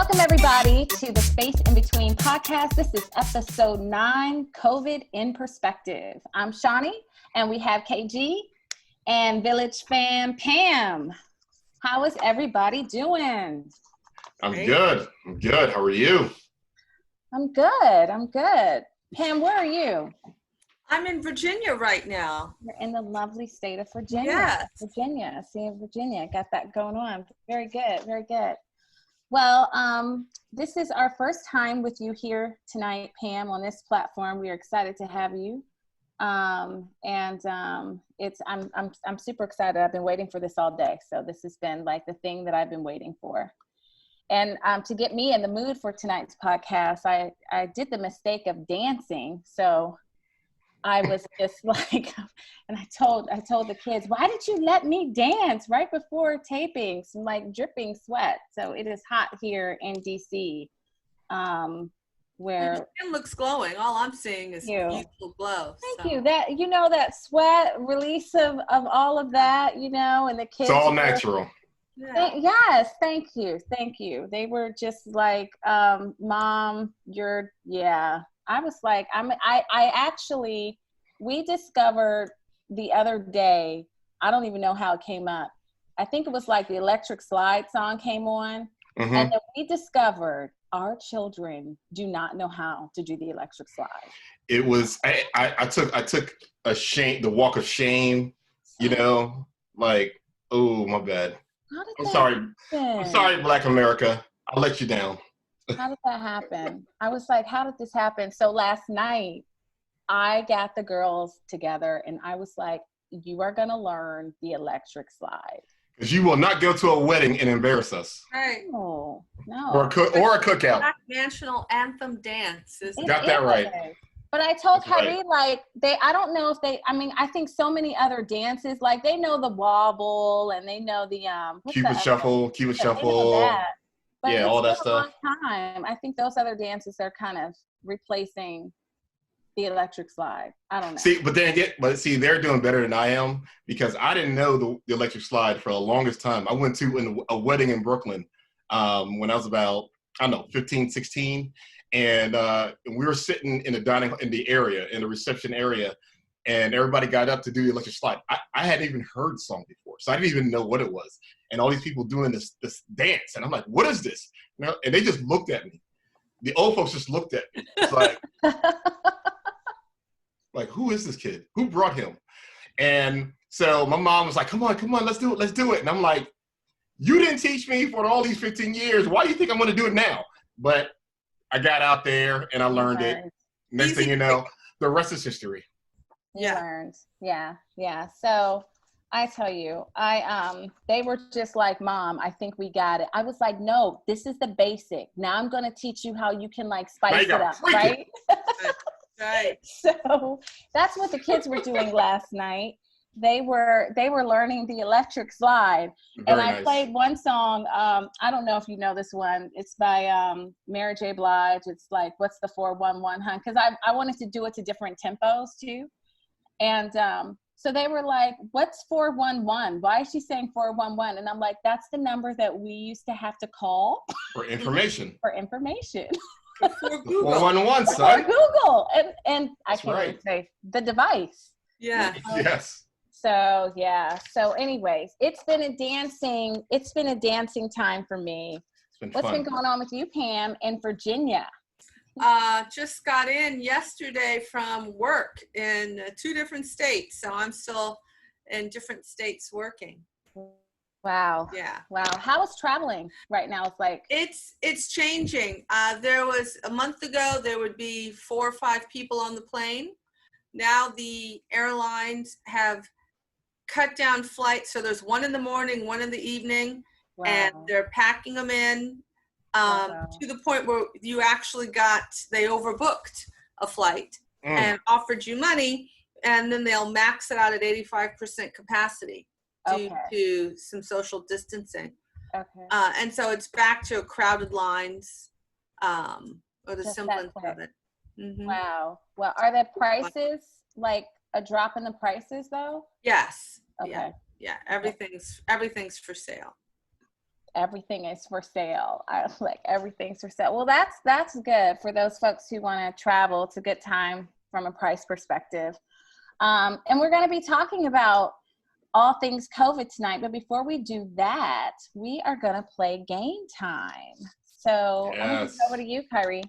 Welcome, everybody, to the Space in Between podcast. This is episode 9, COVID in Perspective. I'm Shawnee, and we have KG and Village fam Pam. How is everybody doing? I'm good. How are you? I'm good. Pam, where are you? I'm in Virginia right now. You're in the lovely state of Virginia. Yes. Virginia. Got that going on. Very good. Well, this is our first time with you here tonight, Pam, on this platform. We are excited to have you. I'm super excited. I've been waiting for this all day. So this has been like the thing that I've been waiting for. And to get me in the mood for tonight's podcast, I did the mistake of dancing. So I was just like, and I told the kids, why did you let me dance right before taping? Some like dripping sweat. So it is hot here in DC, where your skin looks glowing. All I'm seeing is beautiful glow. Thank you. That that sweat release of all of that, and the kids. It's all natural. Yes, thank you. They were just like, Mom, I was like, we discovered the other day, I don't even know how it came up. I think it was like the Electric Slide song came on. Mm-hmm. And then we discovered our children do not know how to do the electric slide. It was, I took the walk of shame, like, oh, my bad. I'm sorry, Black America. I'll let you down. How did that happen? I was like, how did this happen? So last night, I got the girls together and I was like, you are going to learn the electric slide. Because you will not go to a wedding and embarrass us. Right. No. Or a cookout. Black national anthem dance. Got that right. But I told Kyrie, I don't know if I think so many other dances, like they know the wobble and they know the, Cupid shuffle. But yeah, all that stuff. Time. I think those other dances are kind of replacing the electric slide. I don't know. See, they're doing better than I am because I didn't know the electric slide for the longest time. I went to a wedding in Brooklyn when I was about, 15, 16. And we were sitting in the reception area, and everybody got up to do the electric slide. I hadn't even heard the song before, so I didn't even know what it was. And all these people doing this dance, and I'm like, what is this? And they just looked at me. The old folks just looked at me. It's like, like, who is this kid? Who brought him? And so my mom was like, come on, let's do it. And I'm like, you didn't teach me for all these 15 years. Why do you think I'm going to do it now? But I got out there and I learned it. Next thing you know, the rest is history. You learned. Yeah. So I tell you, they were just like, Mom, I think we got it. I was like, no, this is the basic. Now I'm going to teach you how you can like spice it up, right? Right. So that's what the kids were doing last night. They were learning the electric slide. Very I nice. played one song. I don't know if you know this one. It's by Mary J. Blige. It's like, what's the 411, huh? Because I wanted to do it to different tempos too. And so they were like, what's 411? Why is she saying 411? And I'm like, that's the number that we used to have to call. For information. For information. For Google. 411, son. For Google. And I That's can't right. even say the device. Yeah. Yes. So anyways, it's been a dancing time for me. What's been going on with you, Pam, in Virginia? Just got in yesterday from work in 2 different states. So I'm still in different states working. Wow. Yeah. Wow. How is traveling right now? It's like, it's changing. There was a month ago, there would be 4 or 5 people on the plane. Now the airlines have cut down flights. So there's 1 in the morning, 1 in the evening, and they're packing them in to the point where you actually they overbooked a flight and offered you money, and then they'll max it out at 85% capacity due to some social distancing. Okay. And so it's back to crowded lines or the Just semblance of it. Mm-hmm. Wow. Well, are the prices like a drop in the prices though? Yes. Okay. Yeah. Everything's for sale. everything is for sale. I like everything's for sale. Well, that's good for those folks who want to travel. It's a good time from a price perspective. And we're going to be talking about all things COVID tonight. But before we do that, we are going to play game time. So I'm going to go over to you, Kyrie.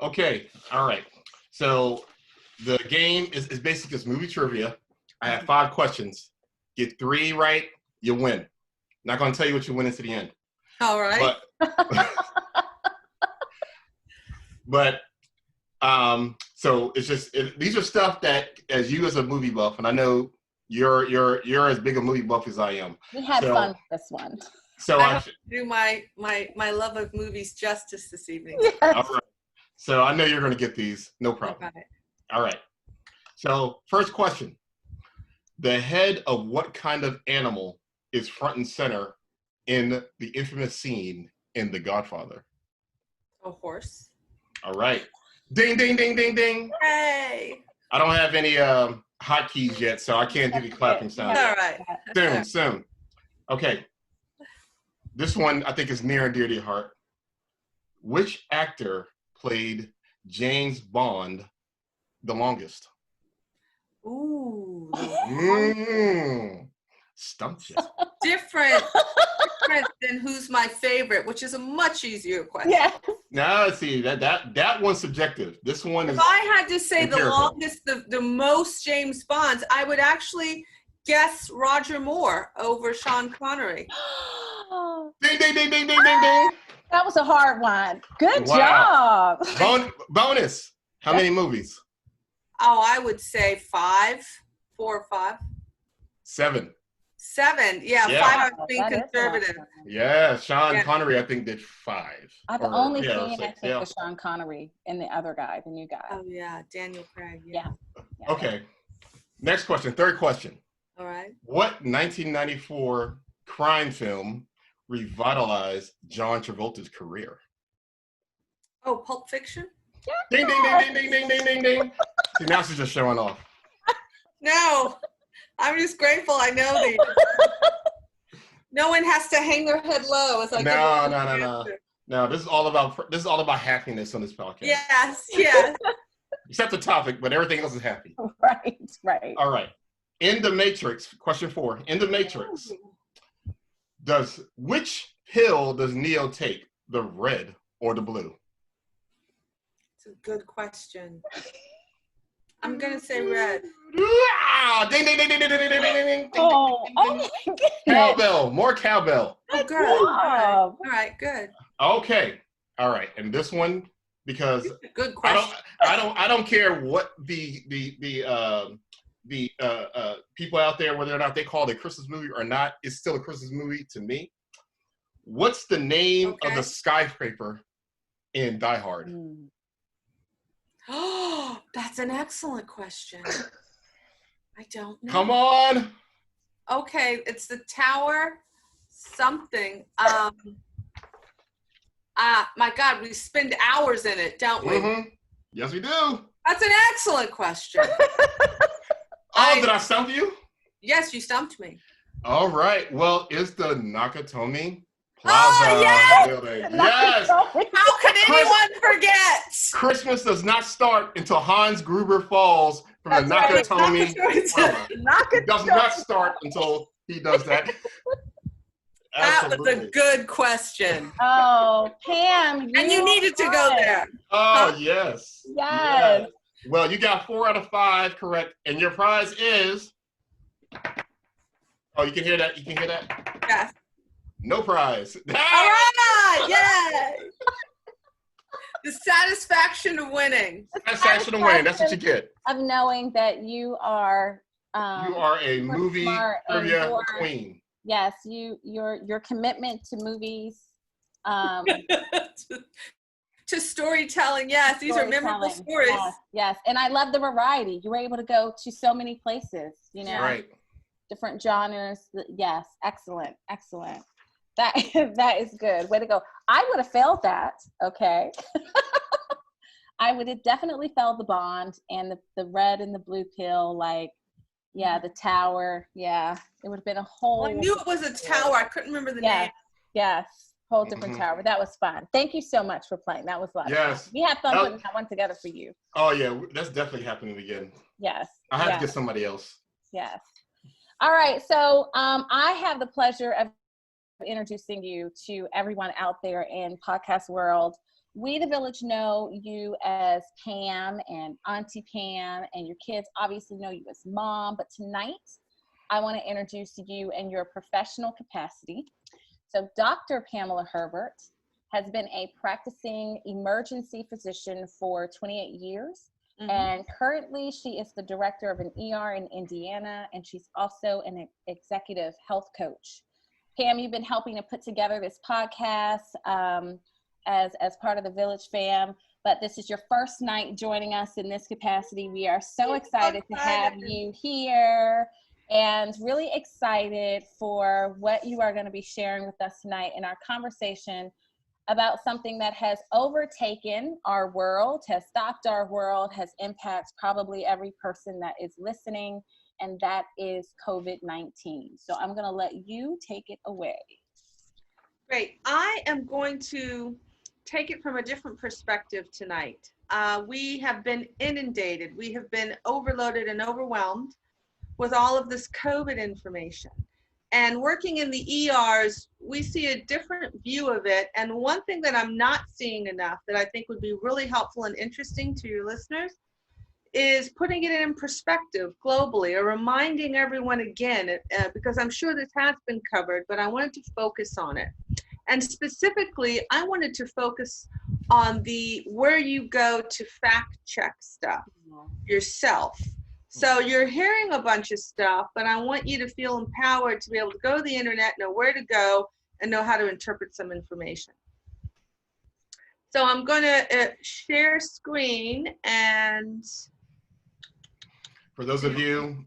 Okay. All right. So the game is basically just movie trivia. I have 5 questions. Get 3 right, you win. Not going to tell you what you win into the end. All right. But so it's just these are stuff that, as you as a movie buff, and I know you're as big a movie buff as I am. We had fun with this one. So I have to do my love of movies justice this evening. Yes. All right. So I know you're going to get these, no problem. Okay. All right. So first question: the head of what kind of animal is front and center in the infamous scene in The Godfather? A horse. All right. Ding, ding, ding, ding, ding. Hey. I don't have any hotkeys yet, so I can't do the clapping sound. All right. Soon. Okay. This one I think is near and dear to your heart. Which actor played James Bond the longest? Ooh. Stumped you. Different than who's my favorite, which is a much easier question. Yeah. Now, see, that one's subjective. This one is. If I had to say empirical. the longest, the most James Bonds, I would actually guess Roger Moore over Sean Connery. Ding, ding, ding, ding, ding, ding, ding. That was a hard one. Good Wow. job. Bonus. How many movies? Oh, I would say 5, 4 or 5. 7. 7. Yeah. 5. I was being conservative. Yeah, Sean Connery, I think, did 5. I've only seen, I 6, think, with Sean Connery and the other guy, the new guy. Oh, yeah. Daniel Craig. Yeah. Okay. Next question. Third question. All right. What 1994 crime film revitalized John Travolta's career? Oh, Pulp Fiction? Ding, ding, ding, ding, ding, ding, ding, ding, ding. See, now she's just showing off. No. I'm just grateful I know these. No one has to hang their head low. It's like No, this is all about happiness on this podcast. Yes. Except the topic, but everything else is happy. Right. All right. In the Matrix, question 4. In the Matrix, which pill does Neo take? The red or the blue? It's a good question. I'm gonna say red. Ding, ding, ding, ding, ding, ding, ding, ding, ding. Oh my goodness. Cowbell, more cowbell. Oh, good. All right, good. Okay. All right. And this one, because good question. I don't care what the people out there, whether or not they call it a Christmas movie or not, it's still a Christmas movie to me. What's the name of the skyscraper in Die Hard? Oh, that's an excellent question. I don't know. Come on. Okay, it's the tower something. My God, we spend hours in it, don't we? Mm-hmm. Yes, we do. That's an excellent question. Did I stump you? Yes, you stumped me. All right. Well, it's the Nakatomi Plaza building. Yes. How could anyone forget? Christmas does not start until Hans Gruber falls from the Nakatomi Plaza. It does not start until he does that. That was a good question. Oh, Pam. And you needed to go there. Oh, yes. Yes. Well, you got 4 out of 5 correct. And your prize is... Oh, you can hear that? You can hear that? Yes. No prize. All right. Yay. The satisfaction of winning. Satisfaction of winning. That's what you get. Of knowing that you are... you are a movie trivia queen. Yes, your commitment to movies, to storytelling. Yes, these are memorable stories. Yes, and I love the variety. You were able to go to so many places. Right. Different genres. Yes, excellent. That is good. Way to go. I would have failed that. Okay. I would have definitely failed the Bond and the red and the blue pill. The tower. Yeah, it would have been a whole. Well, I knew it was a tower. I couldn't remember the name. Yes. Whole different tower. That was fun. Thank you so much for playing. That was a lot of fun. We had fun putting that one together for you. Oh yeah, that's definitely happening again. Yes. I have to get somebody else. Yes. All right. So I have the pleasure of introducing you to everyone out there in podcast world. We, the Village, know you as Pam and Auntie Pam, and your kids obviously know you as Mom. But tonight, I want to introduce you in your professional capacity. So Dr. Pamela Herbert has been a practicing emergency physician for 28 years. And currently she is the director of an ER in Indiana, and she's also an executive health coach. Pam, you've been helping to put together this podcast as part of the Village fam, but this is your first night joining us in this capacity. We are so excited to have you here, and really excited for what you are going to be sharing with us tonight in our conversation about something that has overtaken our world, has stopped our world, has impacted probably every person that is listening, and that is COVID-19. So I'm going to let you take it away. Great. I am going to take it from a different perspective tonight. We have been inundated. We have been overloaded and overwhelmed with all of this COVID information. And working in the ERs, we see a different view of it. And one thing that I'm not seeing enough that I think would be really helpful and interesting to your listeners is putting it in perspective globally, or reminding everyone again, because I'm sure this has been covered, but I wanted to focus on it. And specifically, I wanted to focus on where you go to fact check stuff yourself. So you're hearing a bunch of stuff, but I want you to feel empowered to be able to go to the internet, know where to go, and know how to interpret some information. So I'm going to share screen, and for those of you,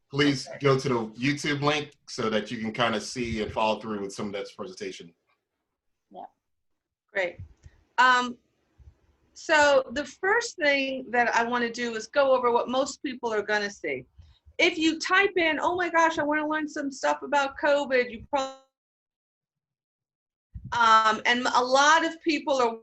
please go to the YouTube link so that you can kind of see and follow through with some of that presentation. Yeah. Great. So the first thing that I want to do is go over what most people are going to see. If you type in, oh my gosh, I want to learn some stuff about COVID, you probably, and a lot of people are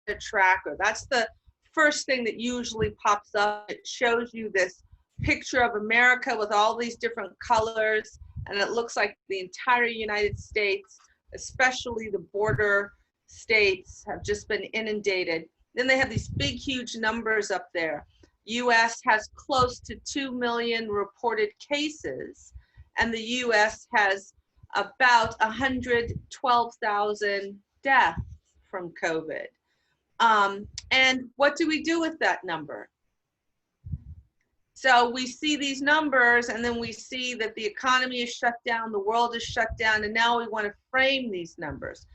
a tracker. That's the first thing that usually pops up. It shows you this picture of America with all these different colors, and it looks like the entire United States, especially the border states, have just been inundated. Then they have these big, huge numbers up there. US has close to 2 million reported cases, and the US has about 112,000 deaths from COVID. And what do we do with that number? So we see these numbers, and then we see that the economy is shut down, the world is shut down, and now we want to frame these numbers.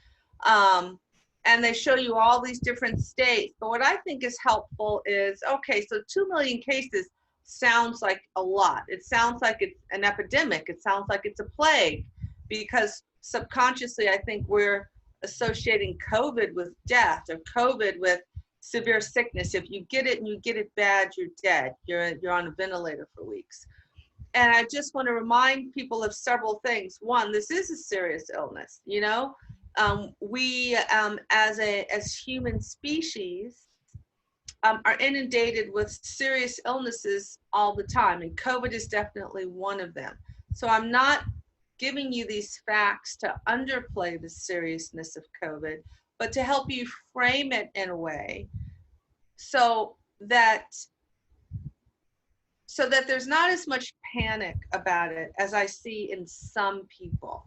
And they show you all these different states. But what I think is helpful is, okay, so 2 million cases sounds like a lot. It sounds like it's an epidemic. It sounds like it's a plague, because subconsciously I think we're associating COVID with death, or COVID with severe sickness. If you get it and you get it bad, you're dead. You're on a ventilator for weeks. And I just want to remind people of several things. One, this is a serious illness. You know, we as human species are inundated with serious illnesses all the time, and COVID is definitely one of them. So I'm not giving you these facts to underplay the seriousness of COVID, but to help you frame it in a way so that there's not as much panic about it as I see in some people.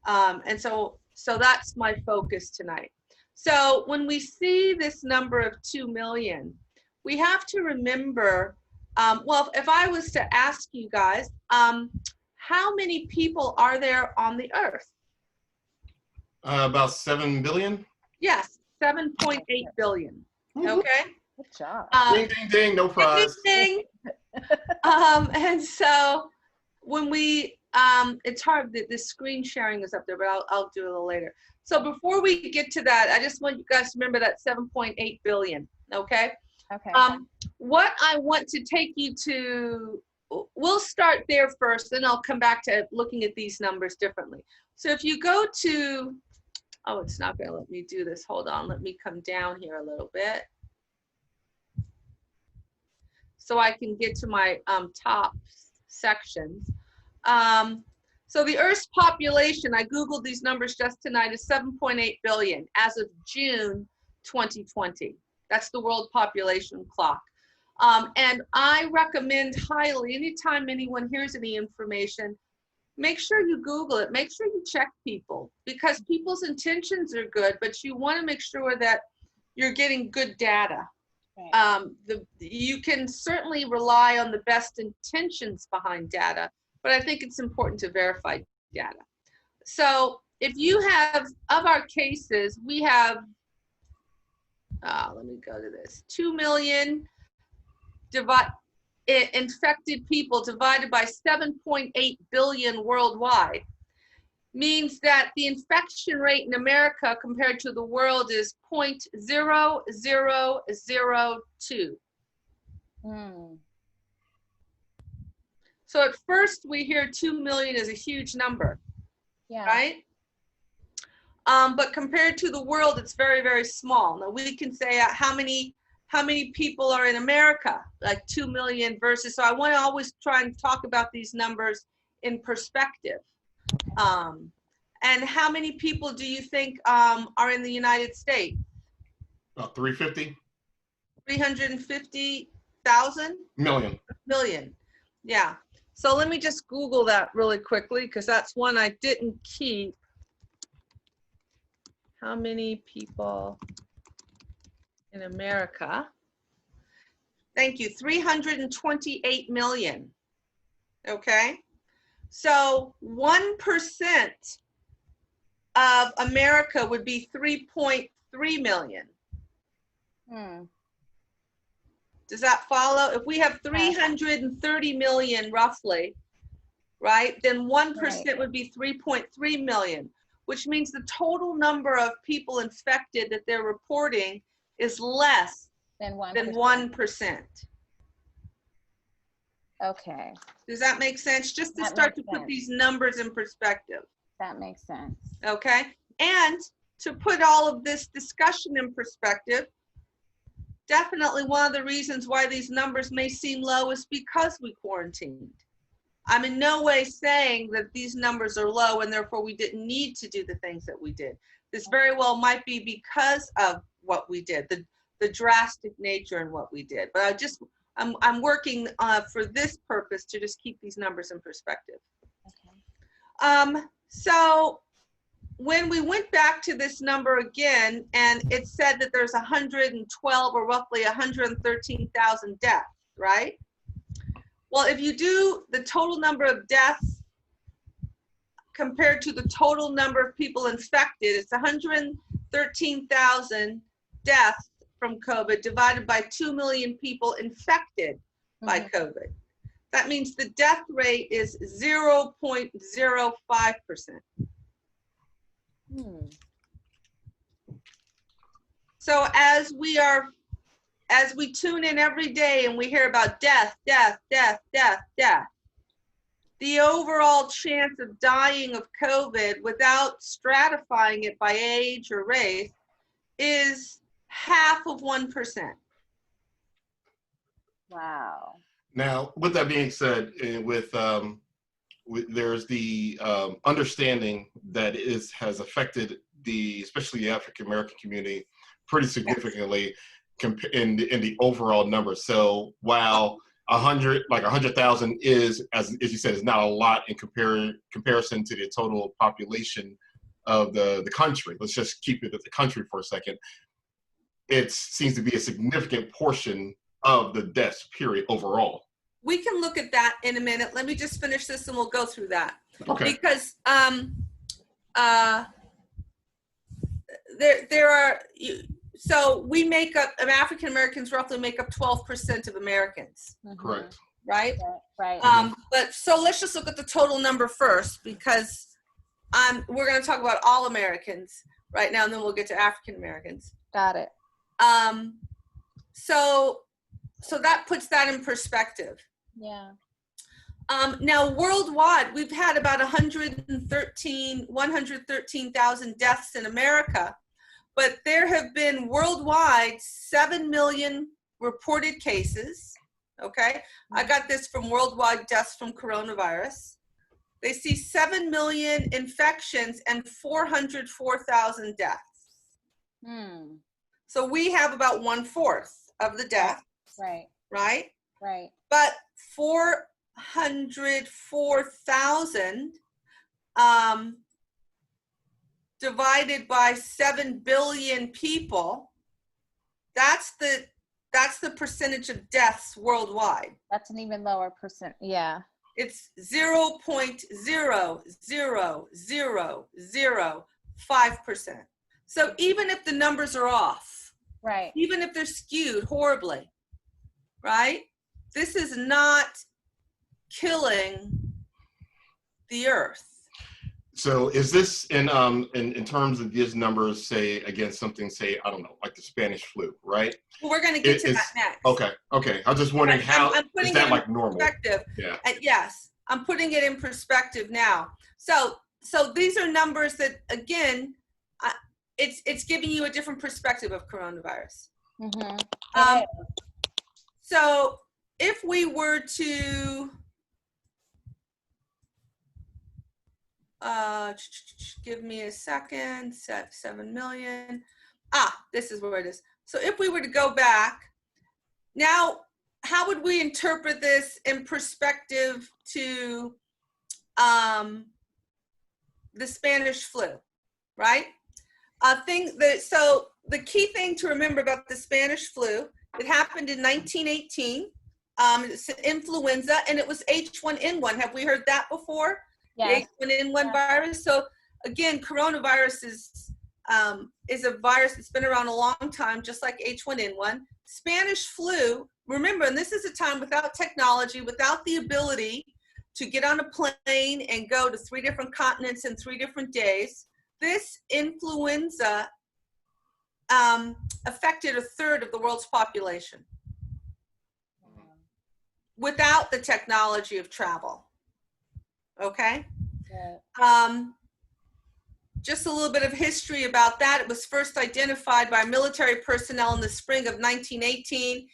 And so that's my focus tonight. So when we see this number of 2 million, we have to remember, well, if I was to ask you guys, how many people are there on the earth? About 7 billion. Yes, 7.8 billion. Okay. Good job. Ding, ding, ding, no prize. Ding, ding. And so when we, it's hard, the screen sharing is up there, but I'll do it a little later. So before we get to that, I just want you guys to remember that 7.8 billion, okay? Okay. What I want to take you to we'll start there first, then I'll come back to looking at these numbers differently. So if you go to, oh, it's not going to let me do this. Hold on. Let me come down here a little bit so I can get to my top sections. So the Earth's population, I Googled these numbers just tonight, is 7.8 billion as of June 2020. That's the world population clock. And I recommend highly, anytime anyone hears any information, make sure you Google it, make sure you check people, because people's intentions are good, but you want to make sure that you're getting good data. Right. You can certainly rely on the best intentions behind data, but I think it's important to verify data. So if you have, of our cases, we have, let me go to this, 2 million infected people divided by 7.8 billion worldwide, means that the infection rate in America compared to the world is 0.0002. So at first we hear 2 million is a huge number, yeah, right? But compared to the world, it's very, very small. Now we can say how many people are in America, like 2 million versus, so I want to always try and talk about these numbers in perspective. And how many people do you think are in the United States? About 350. 350,000? Million, yeah. So let me just Google that really quickly, because that's one I didn't keep. How many people in America? Thank you, 328 million, okay? So 1% of America would be 3.3 million. Does that follow? If we have 330 million roughly, right, then 1% would be 3.3 million, which means the total number of people infected that they're reporting is less than 1%. Okay. Does that make sense? Just to start to put these numbers in perspective. That makes sense. Okay. And to put all of this discussion in perspective, definitely one of the reasons why these numbers may seem low is because we quarantined. I'm in no way saying that these numbers are low and therefore we didn't need to do the things that we did. This very well might be because of what we did, the drastic nature in what we did. But I'm working for this purpose to just keep these numbers in perspective. Okay. So when we went back to this number again, and it said that there's 112 or roughly 113,000 deaths, right? Well, if you do the total number of deaths compared to the total number of people infected, it's 113,000 deaths from COVID divided by 2 million people infected by COVID. That means the death rate is 0.05%. So as we tune in every day and we hear about death, the overall chance of dying of COVID without stratifying it by age or race is half of 1%. Wow. Now, with that being said, there's the understanding that has affected especially the African American community pretty significantly in the overall number. So while 100,000 is, as you said, is not a lot in comparison to the total population of the country. Let's just keep it at the country for a second. It seems to be a significant portion of the deaths, period, overall. We can look at that in a minute. Let me just finish this and we'll go through that. Okay. Because there are, so we make up, African Americans roughly make up 12% of Americans. Correct. Right? Right. But so let's just look at the total number first, because we're going to talk about all Americans right now, and then we'll get to African Americans. Got it. So that puts that in perspective. Yeah. Now, worldwide, we've had about 113,000 deaths in America, but there have been worldwide 7 million reported cases, okay? I got this from worldwide deaths from coronavirus. They see 7 million infections and 404,000 deaths. So we have about 1/4 of the deaths, Right. right? Right. But 404,000 divided by 7 billion people, that's the percentage of deaths worldwide. That's an even lower percent. Yeah. It's 0.00005%. So even if the numbers are off, Right. even if they're skewed horribly, right? This is not killing the earth. So is this in terms of these numbers, say against something, say, I don't know, like the Spanish flu, right? Well, we're going to get to that next. Okay. I was just wondering how is that like normal? Yeah. Yes, I'm putting it in perspective now. So these are numbers that, again, it's giving you a different perspective of coronavirus. So if we were to give me a second, 7 million. This is where it is. So if we were to go back, now, how would we interpret this in perspective to the Spanish flu, right? So the key thing to remember about the Spanish flu, it happened in 1918. It's influenza, and it was H1N1. Have we heard that before? Yes. The H1N1 virus. So again, coronavirus is a virus that's been around a long time, just like H1N1. Spanish flu, remember, and this is a time without technology, without the ability to get on a plane and go to 3 different continents in 3 different days. This influenza affected 1/3 of the world's population without the technology of travel. Okay? Just a little bit of history about that. It was first identified by military personnel in the spring of 1918.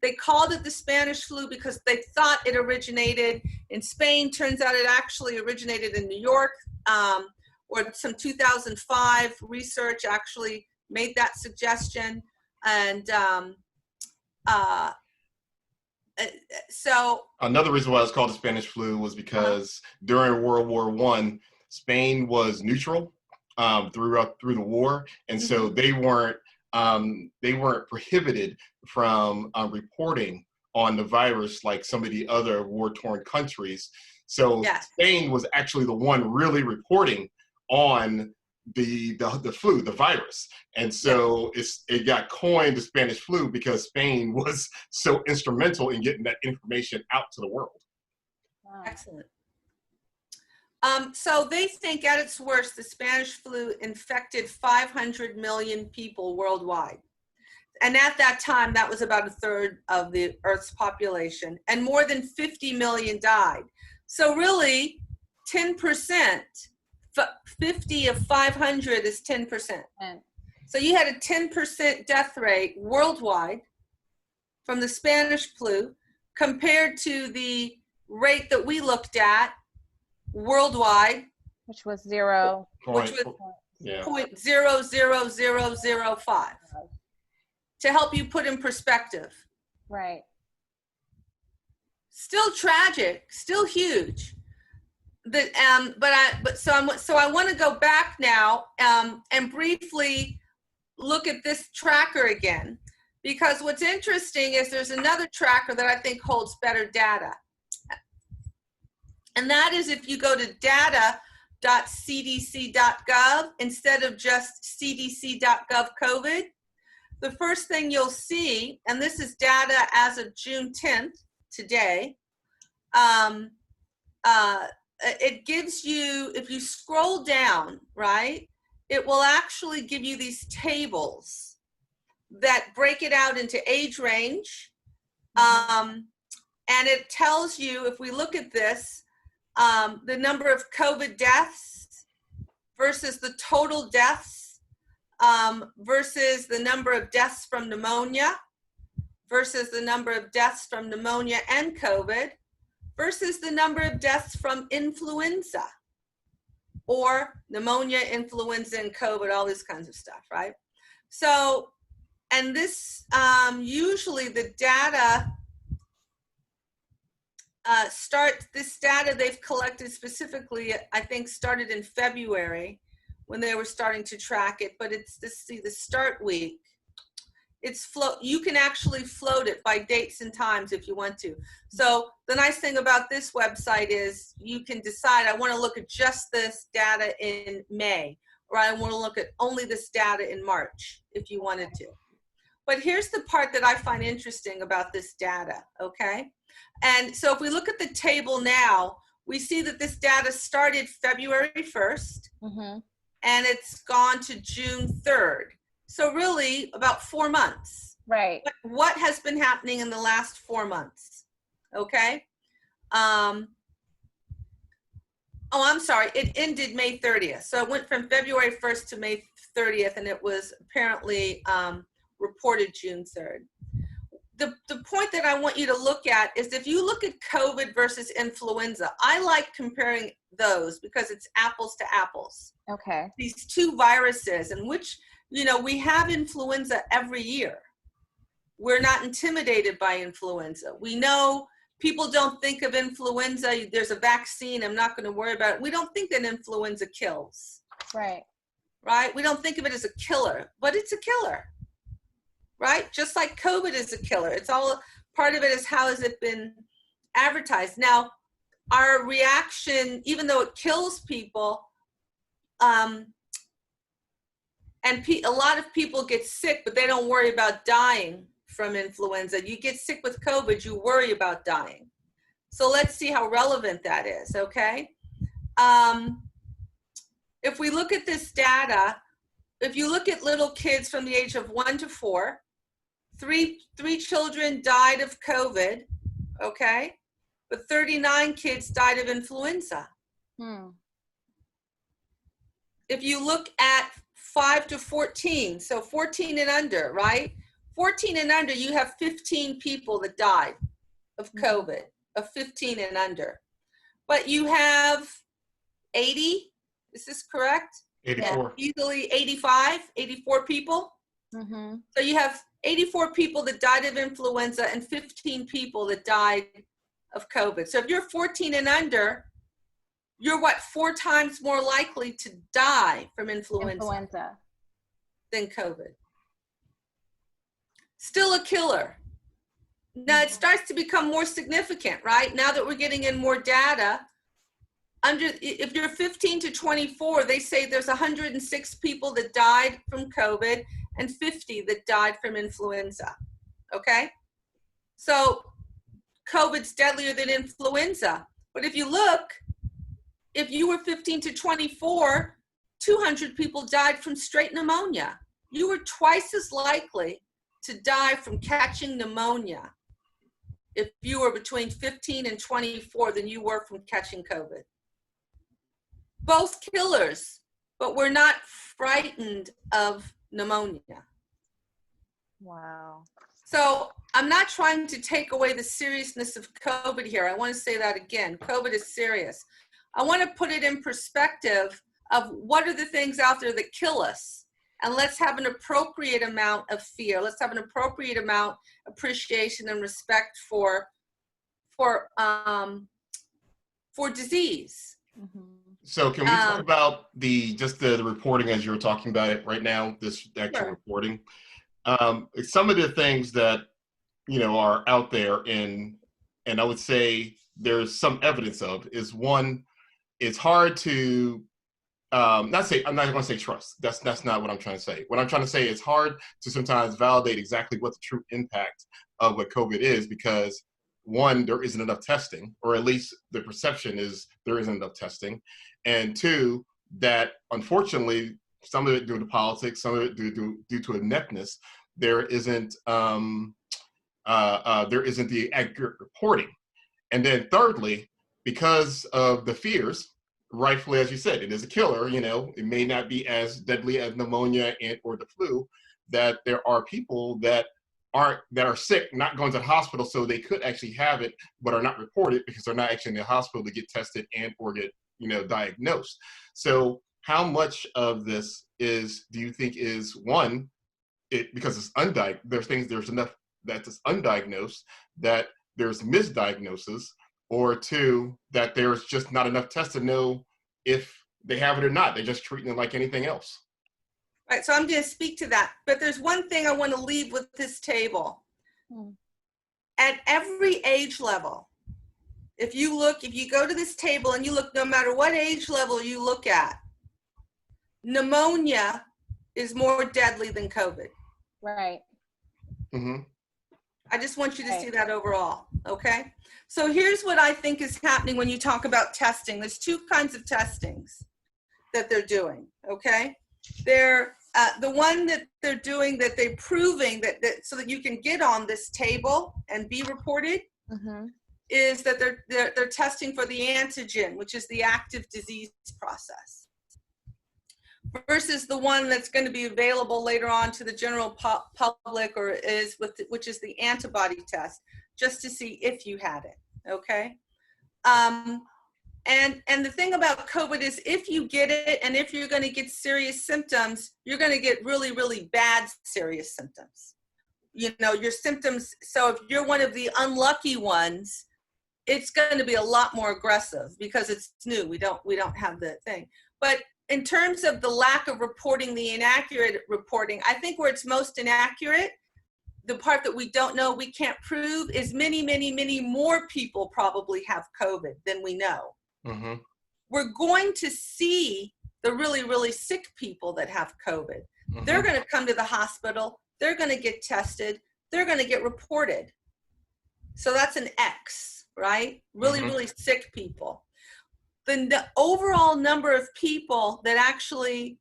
They called it the Spanish flu because they thought it originated in Spain. Turns out it actually originated in New York, or some 2005 research actually made that suggestion. And so another reason why it's called the Spanish flu was because during World War I, Spain was neutral through the war, and so they weren't prohibited from reporting on the virus like some of the other war-torn countries. So Spain was actually the one really reporting on the flu, the virus, and so it got coined the Spanish flu because Spain was so instrumental in getting that information out to the world. Wow. Excellent. So they think at its worst, the Spanish flu infected 500 million people worldwide. And at that time, that was about 1/3 of the Earth's population, and more than 50 million died. So really, 10%, 50 of 500 is 10%. So you had a 10% death rate worldwide from the Spanish flu compared to the rate that we looked at worldwide, which was 0. Which was 0.00005. To help you put in perspective. Right. Still tragic, still huge. So I want to go back now and briefly look at this tracker again, because what's interesting is there's another tracker that I think holds better data. And that is if you go to data.cdc.gov instead of just cdc.gov COVID, the first thing you'll see, and this is data as of June 10th, today, it gives you, if you scroll down, right, it will actually give you these tables that break it out into age range, And it tells you, if we look at this, the number of COVID deaths versus the total deaths, versus the number of deaths from pneumonia, versus the number of deaths from pneumonia and COVID, versus the number of deaths from influenza, or pneumonia, influenza, and COVID, all this kinds of stuff, right? So, and this, usually the data, this data they've collected specifically, I think started in February when they were starting to track it, but it's this, see the start week. You can actually float it by dates and times if you want to. So the nice thing about this website is you can decide, I want to look at just this data in May, or I want to look at only this data in March if you wanted to. But here's the part that I find interesting about this data, okay? And so if we look at the table now, we see that this data started February 1st, and it's gone to June 3rd. So really about 4 months. Right. What has been happening in the last 4 months? Okay. Oh, I'm sorry. It ended May 30th. So it went from February 1st to May 30th, and it was apparently reported June 3rd. The point that I want you to look at is if you look at COVID versus influenza, I like comparing those because it's apples to apples. Okay. These two viruses, in which, you know, we have influenza every year. We're not intimidated by influenza. We know people don't think of influenza, there's a vaccine, I'm not going to worry about it. We don't think that influenza kills. Right. Right? We don't think of it as a killer, but it's a killer. Right? Just like COVID is a killer. It's all, part of it is how has it been advertised. Now, our reaction, even though it kills people, and a lot of people get sick, but they don't worry about dying from influenza. You get sick with COVID, you worry about dying. So let's see how relevant that is, okay? If we look at this data, if you look at little kids from the age of 1 to 4, three children died of COVID, okay? But 39 kids died of influenza. If you look at 5 to 14, so 14 and under, right? 14 and under, you have 15 people that died of COVID, of 15 and under. But you have 80, is this correct? 84. Yeah, easily 85, 84 people. So you have 84 people that died of influenza and 15 people that died of COVID. So if you're 14 and under, you're what, 4 times more likely to die from influenza than COVID. Still a killer. Now it starts to become more significant, right? Now that we're getting in more data, if you're 15 to 24, they say there's 106 people that died from COVID and 50 that died from influenza, okay? So COVID's deadlier than influenza. But if you look, if you were 15 to 24, 200 people died from straight pneumonia. You were twice as likely to die from catching pneumonia if you were between 15 and 24 than you were from catching COVID. Both killers, but we're not frightened of pneumonia. Wow. So I'm not trying to take away the seriousness of COVID here. I want to say that again. COVID is serious. I want to put it in perspective of what are the things out there that kill us. And let's have an appropriate amount of fear. Let's have an appropriate amount of appreciation and respect for disease. So can we talk about the reporting as you're talking about it right now, this actual reporting? Some of the things that, you know, are out there and I would say there's some evidence of is one, it's hard to, I'm not going to say trust. That's not what I'm trying to say. What I'm trying to say is hard to sometimes validate exactly what the true impact of what COVID is because one, there isn't enough testing, or at least the perception is there isn't enough testing. And two, that unfortunately, some of it due to politics, some of it due to ineptness, there isn't there isn't the accurate reporting. And then thirdly, because of the fears, rightfully, as you said, it is a killer, you know, it may not be as deadly as pneumonia and or the flu, that there are people that are sick, not going to the hospital, so they could actually have it, but are not reported because they're not actually in the hospital to get tested and or get, you know, diagnosed. So how much of this do you think is one, because it's undiagnosed, there's enough that is undiagnosed, that there's misdiagnosis, or two, that there's just not enough tests to know if they have it or not. They're just treating it like anything else. Right, so I'm going to speak to that. But there's one thing I want to leave with this table. At every age level, if you go to this table and you look, no matter what age level you look at, pneumonia is more deadly than COVID. Right. Mm-hmm. I just want you to see that overall, okay? So here's what I think is happening when you talk about testing. There's two kinds of testings that they're doing, okay? They're the one that they're doing, that they're proving that so that you can get on this table and be reported, is that they're testing for the antigen, which is the active disease process, versus the one that's going to be available later on to the general public, or which is the antibody test, just to see if you had it, okay? And the thing about COVID is, if you get it and if you're going to get serious symptoms, you're going to get really, really bad serious symptoms. You know, your symptoms, so if you're one of the unlucky ones, it's going to be a lot more aggressive because it's new. We don't have the thing. But in terms of the lack of reporting, the inaccurate reporting, I think where it's most inaccurate, the part that we don't know, we can't prove, is many, many, many more people probably have COVID than we know. Mm-hmm. We're going to see the really, really sick people that have COVID. Mm-hmm. They're going to come to the hospital. They're going to get tested. They're going to get reported. So that's an X, right? Really, really sick people. The overall number of people that actually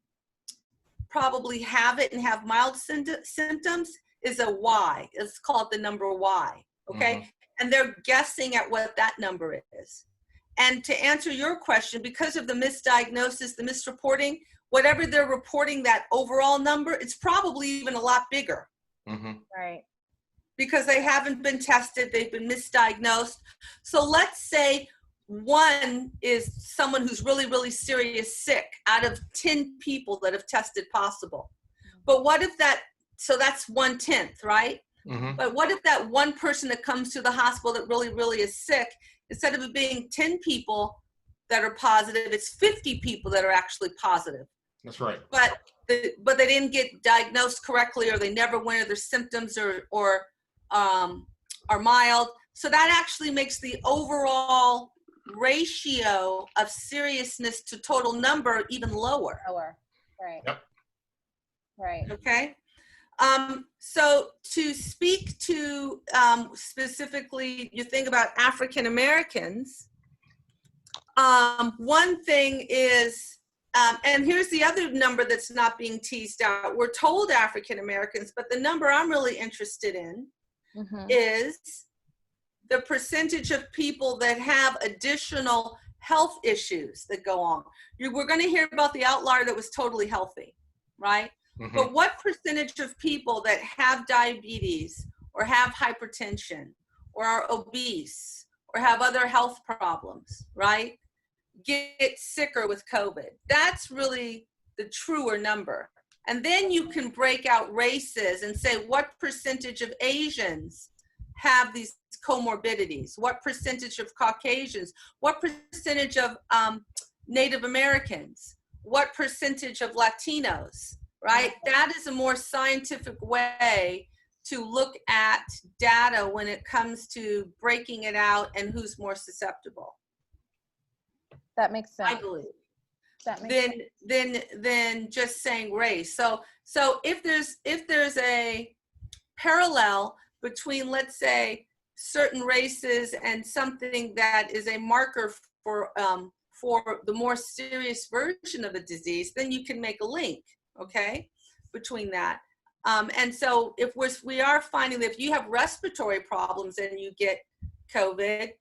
probably have it and have mild symptoms is a Y. It's called the number Y, okay? And they're guessing at what that number is. And to answer your question, because of the misdiagnosis, the misreporting, whatever they're reporting, that overall number, it's probably even a lot bigger. Right. Because they haven't been tested, they've been misdiagnosed. So let's say one is someone who's really, really serious sick out of 10 people that have tested possible. But what if so that's 1/10, right? But what if that one person that comes to the hospital that really, really is sick, instead of it being 10 people that are positive, it's 50 people that are actually positive. That's right. But they didn't get diagnosed correctly, or they never went, or their symptoms are mild. So that actually makes the overall ratio of seriousness to total number even lower. Right. Yep. Right. Okay. So to speak to specifically, you think about African Americans, one thing is, and here's the other number that's not being teased out. We're told African Americans, but the number I'm really interested in is the percentage of people that have additional health issues that go on. We're going to hear about the outlier that was totally healthy, right? But what percentage of people that have diabetes or have hypertension or are obese or have other health problems, right, get sicker with COVID? That's really the truer number. And then you can break out races and say, what percentage of Asians have these comorbidities? What percentage of Caucasians? What percentage of Native Americans? What percentage of Latinos? Right? That is a more scientific way to look at data when it comes to breaking it out and who's more susceptible. That makes sense. I believe. That makes sense. Then just saying race. So if there's a parallel between, let's say, certain races and something that is a marker for the more serious version of a disease, then you can make a link, okay, between that. And so if we are finding that if you have respiratory problems and you get COVID,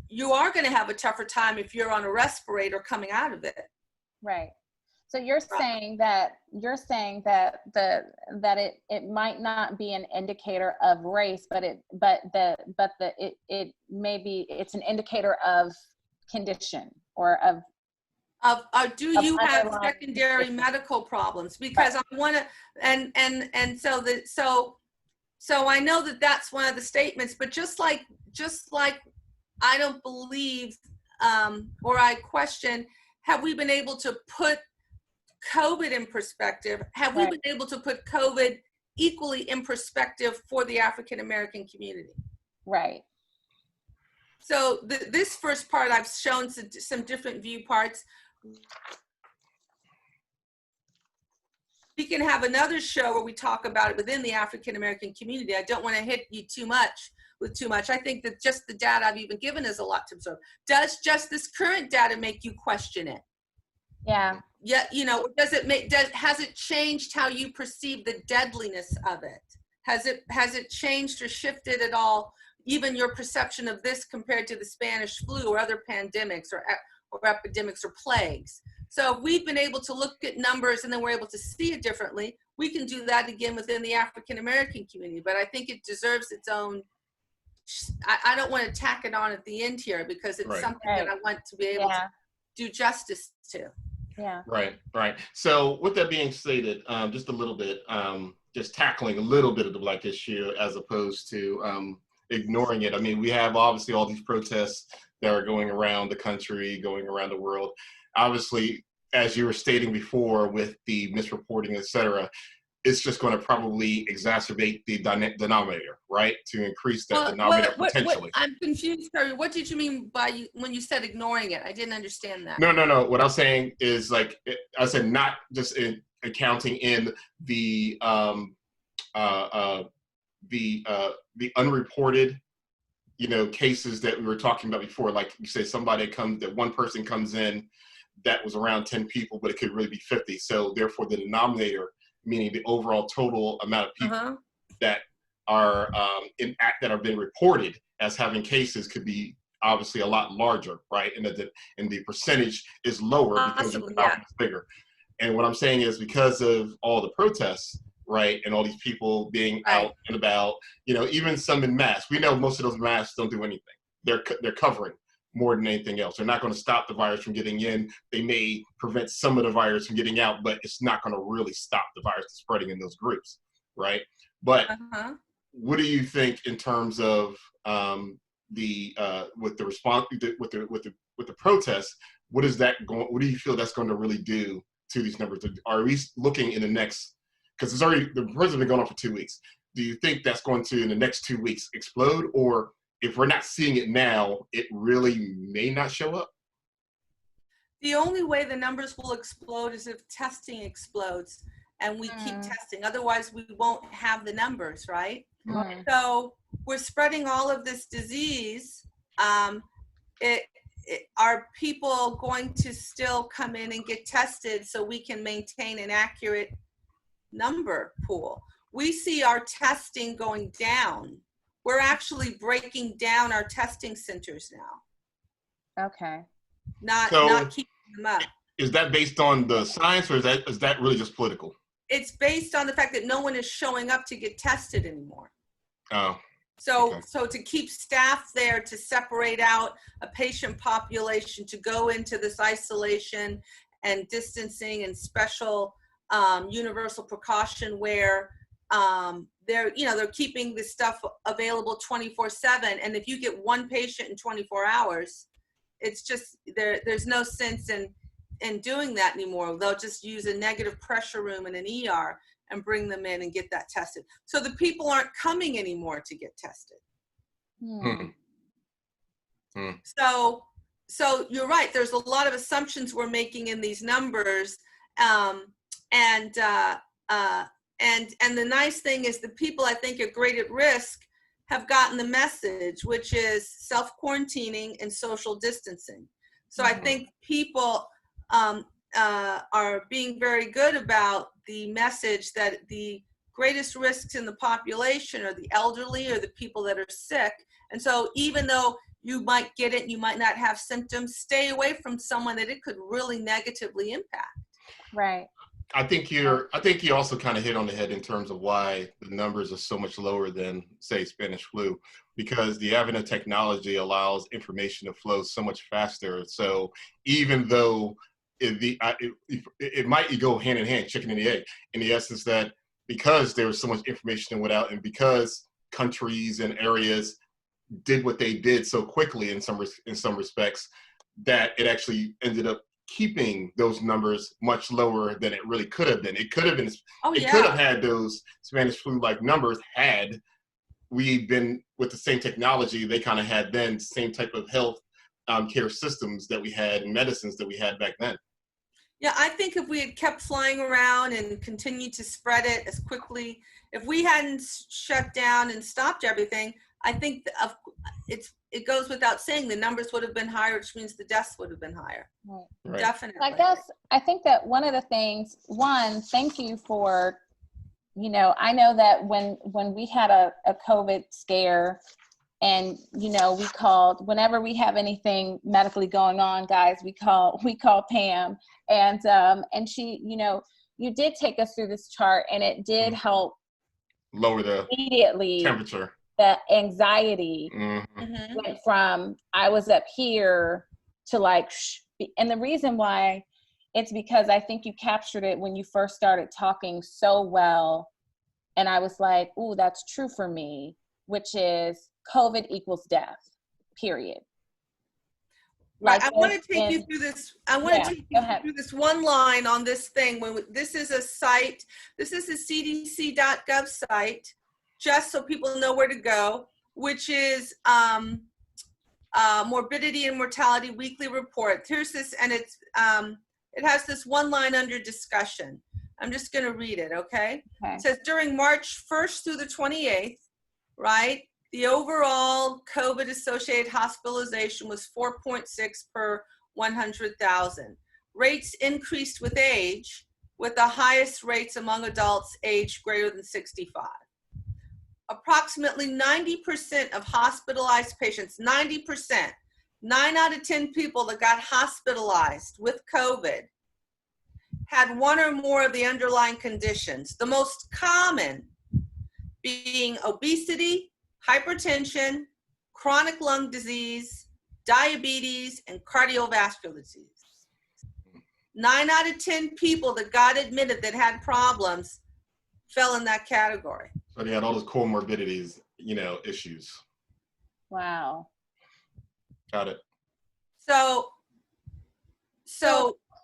you are going to have a tougher time if you're on a respirator coming out of it. Right. So you're saying that it might not be an indicator of race, but it's an indicator of condition or of do you have secondary medical problems? Because I want to, and so I know that that's one of the statements, but just like I don't believe, or I question, have we been able to put COVID in perspective? Have we been able to put COVID equally in perspective for the African American community? Right. So this first part, I've shown some different view parts. We can have another show where we talk about it within the African American community. I don't want to hit you too much. I think that just the data I've even given is a lot to absorb. Does just this current data make you question it? Yeah. Yeah, has it changed how you perceive the deadliness of it? Has it changed or shifted at all, even your perception of this compared to the Spanish flu or other pandemics or epidemics or plagues? So if we've been able to look at numbers and then we're able to see it differently, we can do that again within the African American community. But I think it deserves its own. I don't want to tack it on at the end here because it's something that I want to be able to do justice to. Yeah. Right. So with that being stated, just a little bit, just tackling a little bit of the Black issue as opposed to ignoring it. I mean, we have obviously all these protests that are going around the country, going around the world. Obviously, as you were stating before with the misreporting, et cetera, it's just going to probably exacerbate the denominator, right? To increase that denominator potentially. I'm confused, Terry. What did you mean by when you said ignoring it? I didn't understand that. No. What I'm saying is I said not just in accounting in the unreported, cases that we were talking about before. Like you say, that one person comes in that was around 10 people, but it could really be 50. So therefore the denominator, meaning the overall total amount of people that are that are being reported as having cases could be obviously a lot larger, right? And the percentage is lower because the denominator is bigger. And what I'm saying is because of all the protests, right, and all these people being out and about, even some in masks. We know most of those masks don't do anything. They're covering more than anything else. They're not going to stop the virus from getting in. They may prevent some of the virus from getting out, but it's not going to really stop the virus from spreading in those groups, right? But what do you think in terms of with the response with the protests? What do you feel that's going to really do to these numbers? Are we looking in the next? Because the protests have been going on for 2 weeks. Do you think that's going to in the next 2 weeks explode, or if we're not seeing it now, it really may not show up? The only way the numbers will explode is if testing explodes and we keep testing. Otherwise, we won't have the numbers, right? So we're spreading all of this disease. Are people going to still come in and get tested so we can maintain an accurate number pool? We see our testing going down. We're actually breaking down our testing centers now. Okay. Not keeping them up. Is that based on the science, or is that really just political? It's based on the fact that no one is showing up to get tested anymore. Oh. So to keep staff there to separate out a patient population to go into this isolation and distancing and special universal precaution where they're keeping this stuff available 24/7. And if you get one patient in 24 hours, it's just there's no sense in doing that anymore. They'll just use a negative pressure room in an ER and bring them in and get that tested. So the people aren't coming anymore to get tested. So you're right. There's a lot of assumptions we're making in these numbers. And the nice thing is the people I think are great at risk have gotten the message, which is self-quarantining and social distancing. So I think people are being very good about the message that the greatest risks in the population are the elderly or the people that are sick. And so even though you might get it, you might not have symptoms, stay away from someone that it could really negatively impact. Right. I think you also kind of hit on the head in terms of why the numbers are so much lower than, say, Spanish flu, because the advent of technology allows information to flow so much faster. So even though it might go hand in hand, chicken and the egg, in the essence that because there was so much information that went out, and because countries and areas did what they did so quickly in some respects, that it actually ended up keeping those numbers much lower than it really could have been. It could have been, could have had those Spanish flu-like numbers had we been with the same technology they kind of had then, same type of health care systems that we had and medicines that we had back then. Yeah, I think if we had kept flying around and continued to spread it as quickly, if we hadn't shut down and stopped everything, I think it goes without saying the numbers would have been higher, which means the deaths would have been higher. Right. Definitely. I think that one of the things, thank you for, I know that when we had a COVID scare, and we called whenever we have anything medically going on, guys, we call Pam, and she, you did take us through this chart, and it did help lower the immediately temperature. The anxiety went from I was up here to like and the reason why, it's because I think you captured it when you first started talking so well, and I was like, ooh, that's true for me, which is COVID equals death, period. Like, I want to take you through this. I want to take you through this one line on this thing. This is a site, this is a cdc.gov site, just so people know where to go, which is Morbidity and Mortality Weekly Report. Here's this, and it has this one line under discussion. I'm just going to read it, okay? It says, during March 1st through the 28th, right, the overall COVID-associated hospitalization was 4.6 per 100,000. Rates increased with age, with the highest rates among adults aged greater than 65. Approximately 90% of hospitalized patients, 90%, 9 out of 10 people that got hospitalized with COVID had one or more of the underlying conditions, the most common being obesity, hypertension, chronic lung disease, diabetes, and cardiovascular disease. 9 out of 10 people that got admitted that had problems fell in that category. So they had all those comorbidities, issues. Wow. Got it. So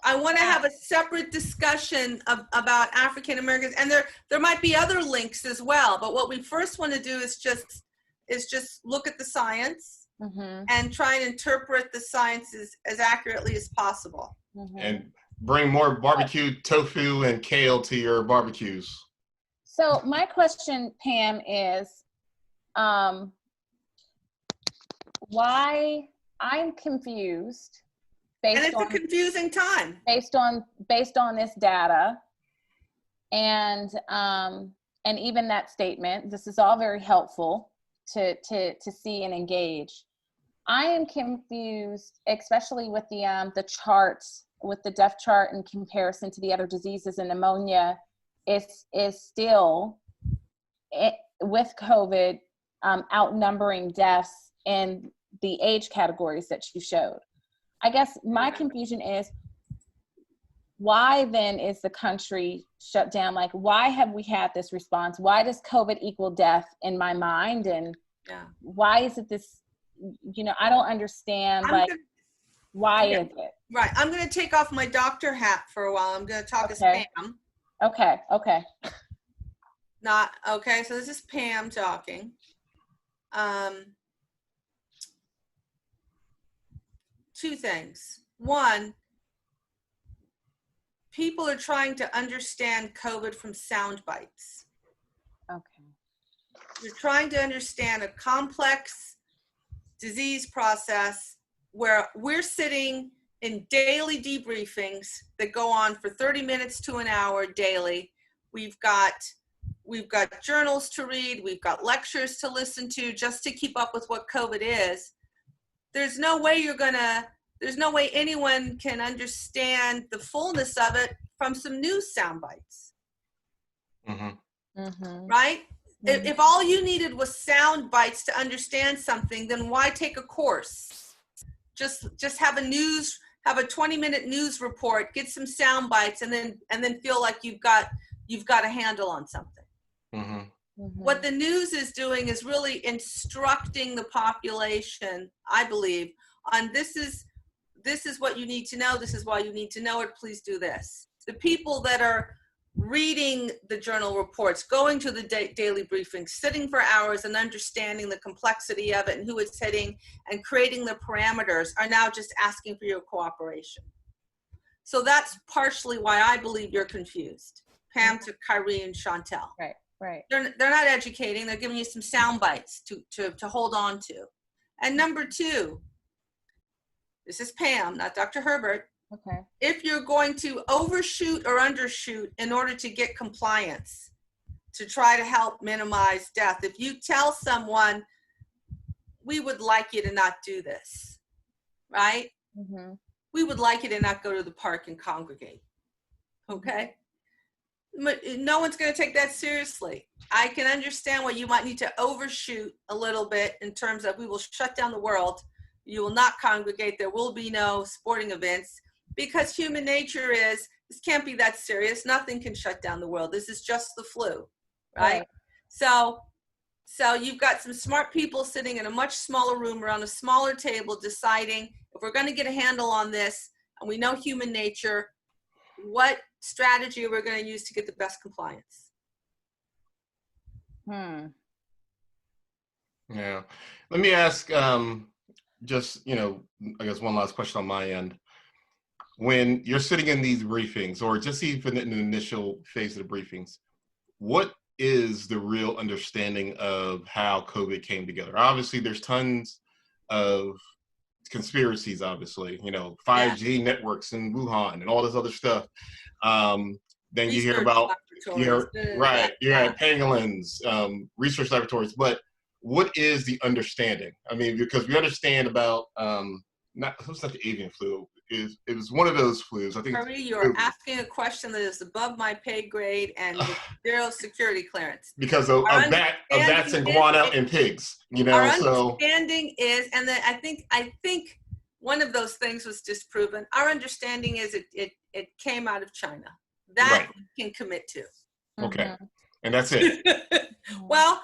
I want to have a separate discussion about African Americans, and there might be other links as well. But what we first want to do is just look at the science and try and interpret the science as accurately as possible. And bring more barbecue tofu and kale to your barbecues. So my question, Pam, is why I'm confused. And it's a confusing time. Based on this data, and even that statement. This is all very helpful to see and engage. I am confused, especially with the charts, with the death chart in comparison to the other diseases, and pneumonia is still with COVID outnumbering deaths in the age categories that you showed. I guess my confusion is, why then is the country shut down? Like, why have we had this response? Why does COVID equal death in my mind? And why is it this, I don't understand, why is it? Right, I'm gonna take off my doctor hat for a while. I'm gonna talk as Pam. Okay. So this is Pam talking. Two things. One, people are trying to understand COVID from sound bites. Okay. You're trying to understand a complex disease process where we're sitting in daily debriefings that go on for 30 minutes to an hour daily. We've got we've got journals to read, we've got lectures to listen to just to keep up with what COVID is. There's no way anyone can understand the fullness of it from some news sound bites. Right? If all you needed was sound bites to understand something, then why take a course? Just have a 20-minute news report, get some sound bites, and then feel like you've got a handle on something. What the news is doing is really instructing the population, I believe, on this is what you need to know, this is why you need to know it, please do this. The people that are reading the journal reports, going to the daily briefings, sitting for hours and understanding the complexity of it and who it's hitting and creating the parameters are now just asking for your cooperation. So that's partially why I believe you're confused. Pam to Kyrie and Chantel. Right. They're not educating, they're giving you some sound bites to hold on to. And number two, this is Pam, not Dr. Herbert. Okay. If you're going to overshoot or undershoot in order to get compliance, to try to help minimize death, if you tell someone, we would like you to not do this, right? We would like you to not go to the park and congregate, okay? No one's going to take that seriously. I can understand why you might need to overshoot a little bit in terms of we will shut down the world. You will not congregate. There will be no sporting events because human nature is this can't be that serious. Nothing can shut down the world. This is just the flu, right? So you've got some smart people sitting in a much smaller room around a smaller table deciding if we're going to get a handle on this, and we know human nature, what strategy we're going to use to get the best compliance. Yeah. Let me ask, just, I guess one last question on my end. When you're sitting in these briefings, or just even in the initial phase of the briefings, what is the real understanding of how COVID came together? Obviously, there's tons of conspiracies, obviously, 5G networks in Wuhan and all this other stuff. Then you hear about, you had pangolins, research laboratories, but what is the understanding? I mean, because we understand about, it was not the avian flu, it was one of those flus. I think Marie, you're asking a question that is above my pay grade and with zero security clearance. Because of bats and guano and pigs, Our understanding is, and then I think one of those things was disproven. Our understanding is it came out of China. That we can commit to. Okay. And that's it. Well,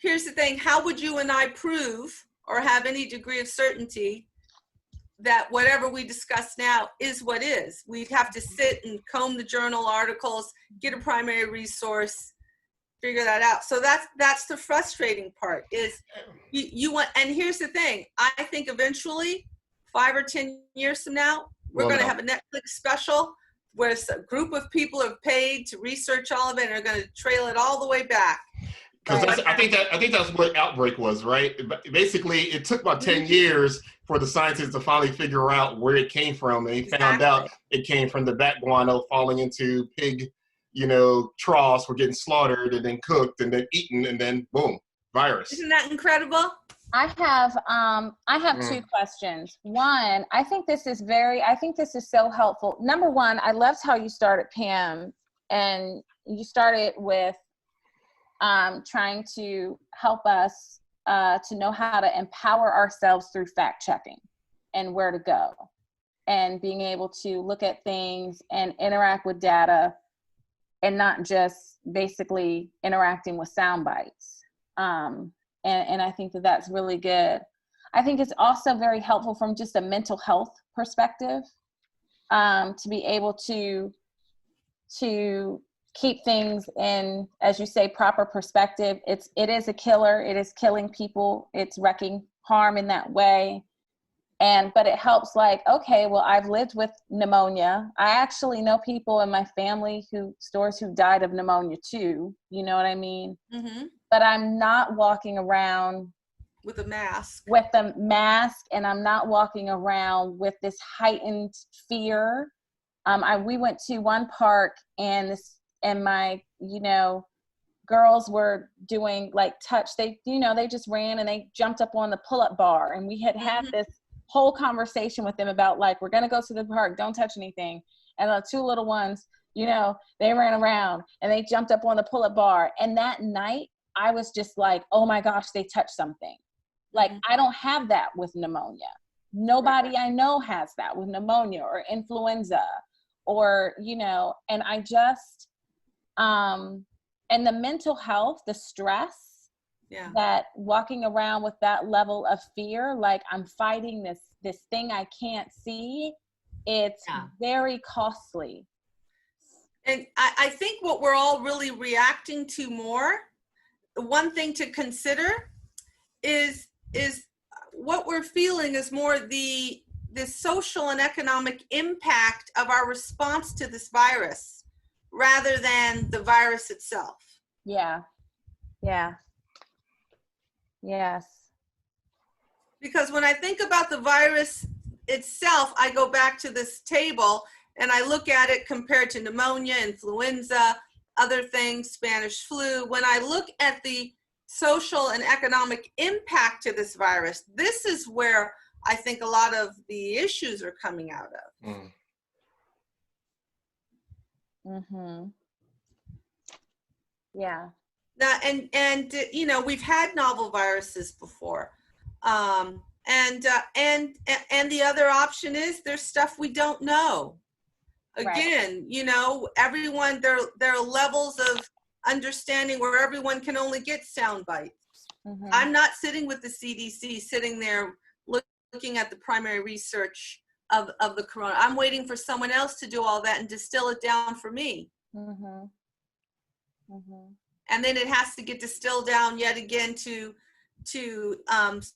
here's the thing. How would you and I prove or have any degree of certainty that whatever we discuss now is what is? We'd have to sit and comb the journal articles, get a primary resource, figure that out. So that's the frustrating part is you want, and here's the thing. I think eventually 5 or 10 years from now, we're going to have a Netflix special where a group of people are paid to research all of it and are going to trail it all the way back. Because I think that's what Outbreak was, right? Basically, it took about 10 years for the scientists to finally figure out where it came from, and they found out it came from the bat guano falling into pig, troughs, were getting slaughtered and then cooked and then eaten, and then boom, virus. Isn't that incredible? I have two questions. One, I think this is so helpful. Number one, I loved how you started, Pam, and you started with trying to help us to know how to empower ourselves through fact checking and where to go and being able to look at things and interact with data and not just basically interacting with sound bites. And I think that that's really good. I think it's also very helpful from just a mental health perspective to be able to keep things in, as you say, proper perspective. It is a killer. It is killing people. It's wreaking harm in that way. But it helps okay, well, I've lived with pneumonia. I actually know people in my family who died of pneumonia too. You know what I mean? Mm-hmm. But I'm not walking around with a mask. And I'm not walking around with this heightened fear. We went to one park and my girls were doing like they just ran and they jumped up on the pull-up bar, and we had this whole conversation with them about like, we're going to go to the park, don't touch anything. And the two little ones, they ran around and they jumped up on the pull-up bar. And that night I was just like, oh my gosh, they touched something. Like, I don't have that with pneumonia. Nobody I know has that with pneumonia or influenza or, and I just, and the mental health, the stress, that walking around with that level of fear, like I'm fighting this thing I can't see, it's very costly. And I think what we're all really reacting to more, one thing to consider is what we're feeling is more the social and economic impact of our response to this virus rather than the virus itself. Yeah. Yes. Because when I think about the virus itself, I go back to this table and I look at it compared to pneumonia, influenza, other things, Spanish flu. When I look at the social and economic impact to this virus, this is where I think a lot of the issues are coming out of. Yeah. Now, and we've had novel viruses before, and the other option is there's stuff we don't know. Again, everyone, there are levels of understanding where everyone can only get sound bites. I'm not sitting with the CDC, sitting there looking at the primary research of the corona. I'm waiting for someone else to do all that and distill it down for me. And then it has to get distilled down yet again to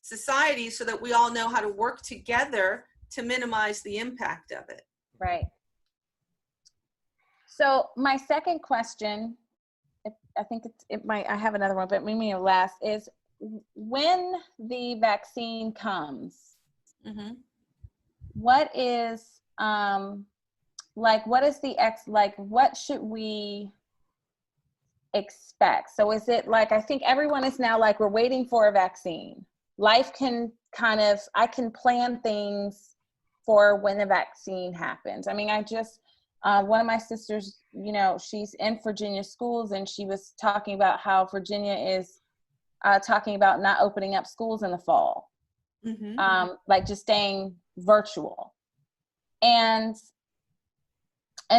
society so that we all know how to work together to minimize the impact of it. Right. So my second question, I think I have another one, but maybe last, is when the vaccine comes, what is, what should we expect? So is it like, I think everyone is now like, we're waiting for a vaccine. Life can I can plan things for when the vaccine happens. I mean, I just, one of my sisters, she's in Virginia schools, and she was talking about how Virginia is talking about not opening up schools in the fall, like just staying virtual. And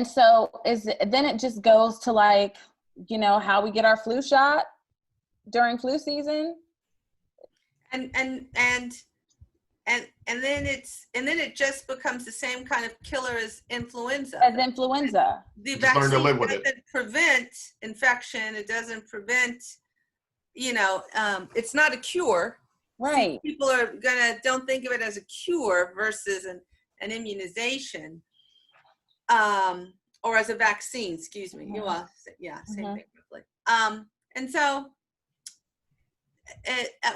so then it just goes to like, how we get our flu shot during flu season. And then it just becomes the same kind of killer as influenza. The vaccine doesn't prevent infection. It doesn't prevent, it's not a cure. Right. So people are don't think of it as a cure versus an immunization, or as a vaccine, excuse me. Same thing. And so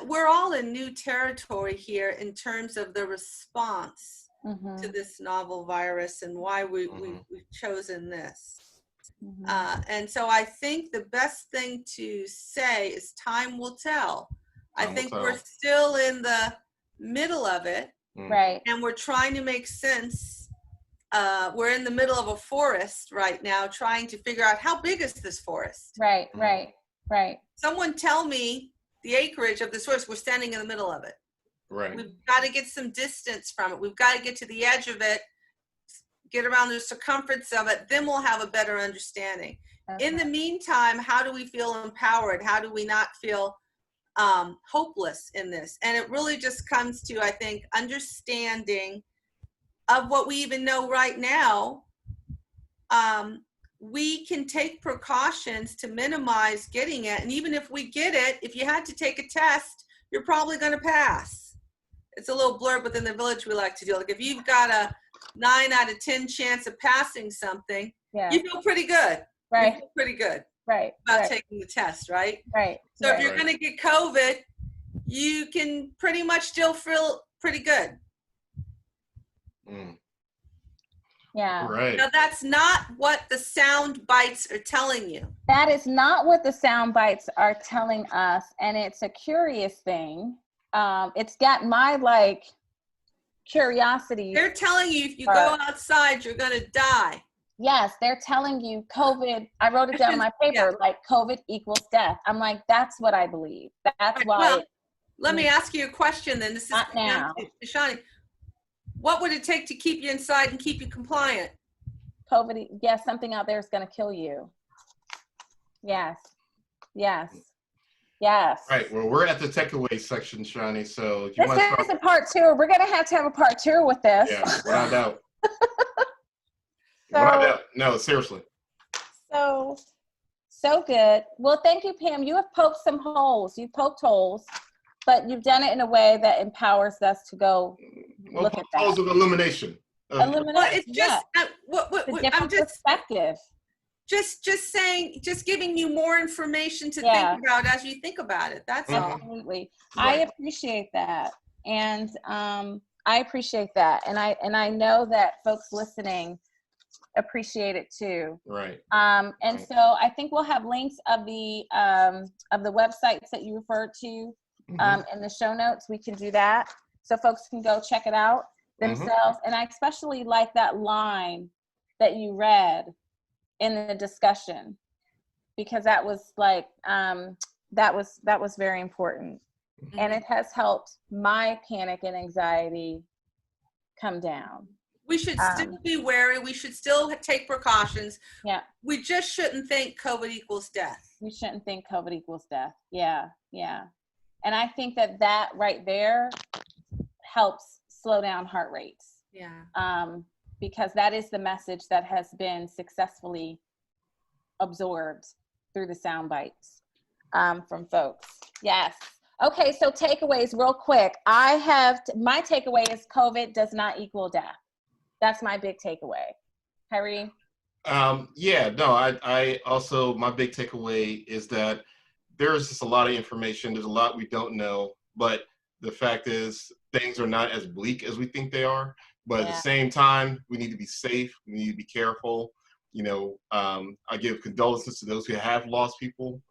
we're all in new territory here in terms of the response to this novel virus and why we've chosen this. And so I think the best thing to say is time will tell. I think we're still in the middle of it. Right. And we're trying to make sense. We're in the middle of a forest right now trying to figure out how big is this forest. Right. Someone tell me the acreage of this forest. We're standing in the middle of it. Right. We've got to get some distance from it. We've got to get to the edge of it, get around the circumference of it. Then we'll have a better understanding. Okay. In the meantime, how do we feel empowered? How do we not feel hopeless in this? And it really just comes to, I think, understanding of what we even know right now. We can take precautions to minimize getting it. And even if we get it, if you had to take a test, you're probably going to pass. It's a little blurb within the village we like to do. Like if you've got a 9 out of 10 chance of passing something, you feel pretty good. Right. You feel pretty good. Right. About taking the test, right? Right. So if you're going to get COVID, you can pretty much still feel pretty good. Yeah. Right. Now, that's not what the sound bites are telling you. That is not what the sound bites are telling us. And it's a curious thing. It's got my like curiosity. They're telling you if you go outside, you're going to die. Yes, they're telling you COVID. I wrote it down in my paper, like COVID equals death. I'm like, that's what I believe. That's why. Well, let me ask you a question then. This is not now. Shani. What would it take to keep you inside and keep you compliant? COVID, yes, something out there is going to kill you. Yes, yes, yes. Right. Well, we're at the takeaway section, Shani. So if you This want to is a part two. We're going to have a part two with this. Yeah, without doubt. Without doubt. No, seriously. So good. Well, thank you, Pam. You have poked some holes. You've poked holes, but you've done it in a way that empowers us to go look at that. Holes of illumination. Elimination. Well, it's just I'm just perspective. Just saying, just giving you more information to think about as you think about it. That's all. Absolutely. Right. I appreciate that, and I appreciate that, and I know that folks listening appreciate it too. Right. And so I think we'll have links of the websites that you referred to in the show notes. We can do that so folks can go check it out themselves. And I especially like that line that you read in the discussion, because that was like that was very important, and it has helped my panic and anxiety come down. We should still be wary. We should still take precautions. Yeah. We just shouldn't think COVID equals death. We shouldn't think COVID equals death. Yeah, yeah. And I think that right there helps slow down heart rates. Yeah. Because that is the message that has been successfully absorbed through the sound bites from folks. Yes. Okay, so takeaways real quick. My takeaway is COVID does not equal death. That's my big takeaway. Harry? I also, my big takeaway is that there's just a lot of information. There's a lot we don't know, but the fact is things are not as bleak as we think they are. But at the same time, we need to be safe. We need to be careful. You know, I give condolences to those who have lost people